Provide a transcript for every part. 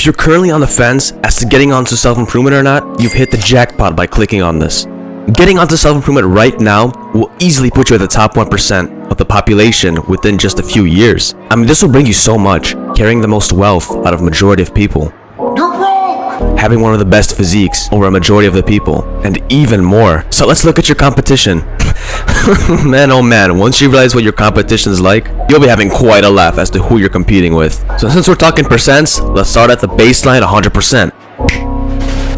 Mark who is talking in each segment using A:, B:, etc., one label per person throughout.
A: If you're currently on the fence as to getting onto self-improvement or not, you've hit the jackpot by clicking on this. Getting onto self-improvement right now will easily put you at the top 1% of the population within just a few years. I mean, this will bring you so much, carrying the most wealth out of a majority of people.
B: You're broke!
A: Having one of the best physiques over a majority of the people, and even more. So let's look at your competition. Man, oh man, once you realize what your competition is like, you'll be having quite a laugh as to who you're competing with. So since we're talking percents, let's start at the baseline 100%.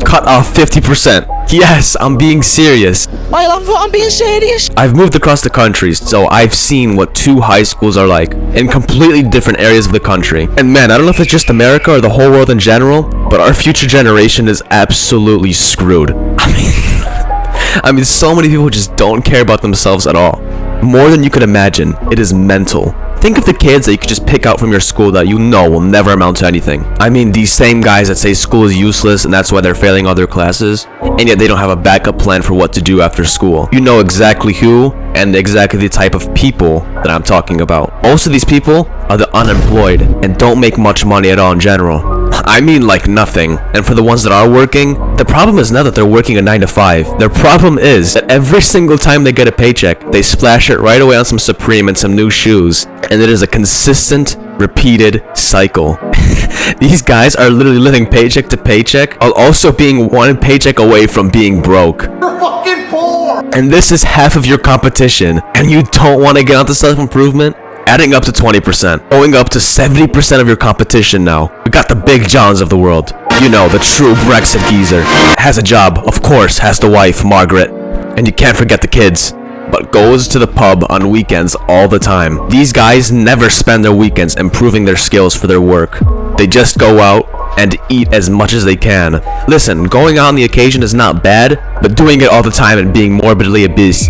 A: Cut off 50%. Yes, I'm being serious.
C: My love, I'm being serious.
A: I've moved across the country, so I've seen what 2 high schools are like in completely different areas of the country. And man, I don't know if it's just America or the whole world in general, but our future generation is absolutely screwed. I mean, so many people just don't care about themselves at all. More than you could imagine. It is mental. Think of the kids that you could just pick out from your school that you know will never amount to anything. I mean, these same guys that say school is useless and that's why they're failing all their classes, and yet they don't have a backup plan for what to do after school. You know exactly who and exactly the type of people that I'm talking about. Most of these people are the unemployed and don't make much money at all in general. I mean like nothing. And for the ones that are working, the problem is not that they're working a 9 to 5. Their problem is that every single time they get a paycheck, they splash it right away on some Supreme and some new shoes. And it is a consistent, repeated cycle. These guys are literally living paycheck to paycheck while also being one paycheck away from being broke.
B: You're fucking poor!
A: And this is half of your competition, and you don't want to get onto self-improvement? Adding up to 20%, going up to 70% of your competition now. We got the Big Johns of the world. You know, the true Brexit geezer. Has a job, of course, has the wife, Margaret. And you can't forget the kids. But goes to the pub on weekends all the time. These guys never spend their weekends improving their skills for their work. They just go out and eat as much as they can. Listen, going out on the occasion is not bad, but doing it all the time and being morbidly obese.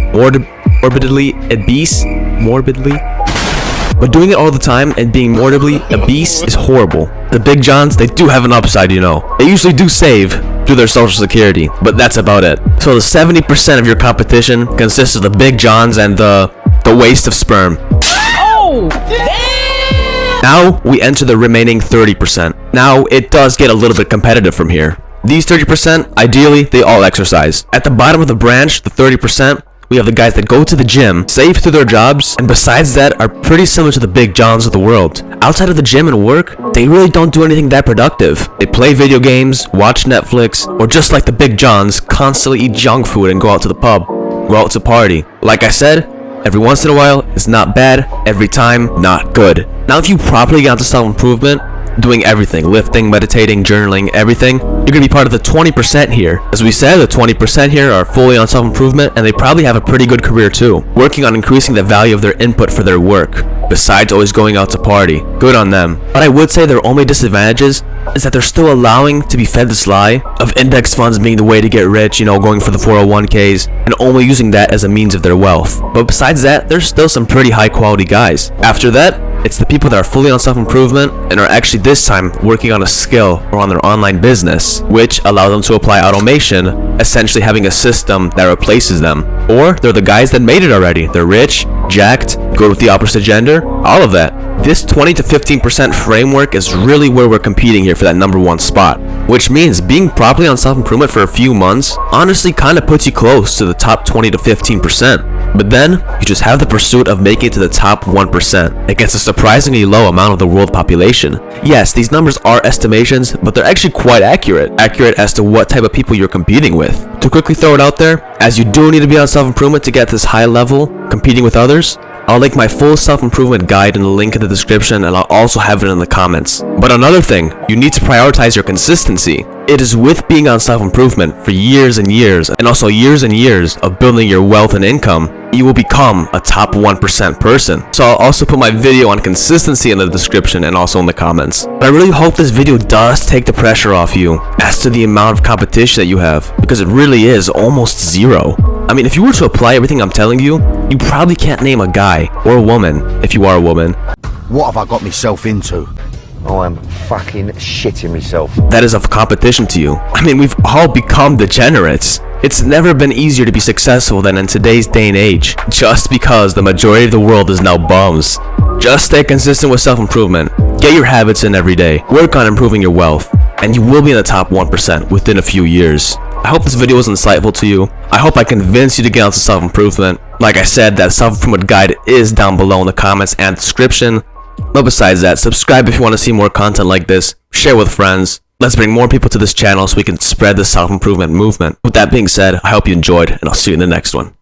A: But doing it all the time and being morbidly obese is horrible. The Big Johns, they do have an upside, you know. They usually do save through their social security, but that's about it. So the 70% of your competition consists of the Big Johns and the waste of sperm.
C: Oh, damn!
A: Now we enter the remaining 30%. Now it does get a little bit competitive from here. These 30%, ideally, they all exercise. At the bottom of the branch, the 30%, we have the guys that go to the gym, save through their jobs, and besides that are pretty similar to the Big Johns of the world. Outside of the gym and work, they really don't do anything that productive. They play video games, watch Netflix, or just like the Big Johns, constantly eat junk food and go out to the pub, go out to party. Like I said, every once in a while, it's not bad, every time, not good. Now if you properly get into self-improvement, doing everything, lifting, meditating, journaling, everything, you're gonna be part of the 20% here. As we said, the 20% here are fully on self-improvement and they probably have a pretty good career too, working on increasing the value of their input for their work, besides always going out to party. Good on them. But I would say their only disadvantages is that they're still allowing to be fed this lie of index funds being the way to get rich, you know, going for the 401ks, and only using that as a means of their wealth. But besides that, there's still some pretty high quality guys. After that, it's the people that are fully on self-improvement and are actually this time working on a skill or on their online business, which allows them to apply automation, essentially having a system that replaces them. Or they're the guys that made it already. They're rich, jacked, good with the opposite gender, all of that. This 20 to 15% framework is really where we're competing here for that #1 spot, which means being properly on self-improvement for a few months honestly kind of puts you close to the top 20 to 15%. But then, you just have the pursuit of making it to the top 1% against a surprisingly low amount of the world population. Yes, these numbers are estimations, but they're actually quite accurate as to what type of people you're competing with. To quickly throw it out there, as you do need to be on self-improvement to get this high level, competing with others, I'll link my full self-improvement guide in the link in the description, and I'll also have it in the comments. But another thing, you need to prioritize your consistency. It is with being on self-improvement for years and years, and also years and years of building your wealth and income, you will become a top 1% person. So I'll also put my video on consistency in the description and also in the comments. But I really hope this video does take the pressure off you as to the amount of competition that you have, because it really is almost zero. I mean, if you were to apply everything I'm telling you, you probably can't name a guy or a woman, if you are a woman.
B: What have I got myself into?
D: I'm fucking shitting myself.
A: That is of competition to you. I mean, we've all become degenerates. It's never been easier to be successful than in today's day and age, just because the majority of the world is now bums. Just stay consistent with self-improvement, get your habits in every day, work on improving your wealth, and you will be in the top 1% within a few years. I hope this video was insightful to you. I hope I convinced you to get onto self-improvement. Like I said, that self-improvement guide is down below in the comments and description. But besides that, subscribe if you want to see more content like this, share with friends. Let's bring more people to this channel so we can spread the self-improvement movement. With that being said, I hope you enjoyed, and I'll see you in the next one.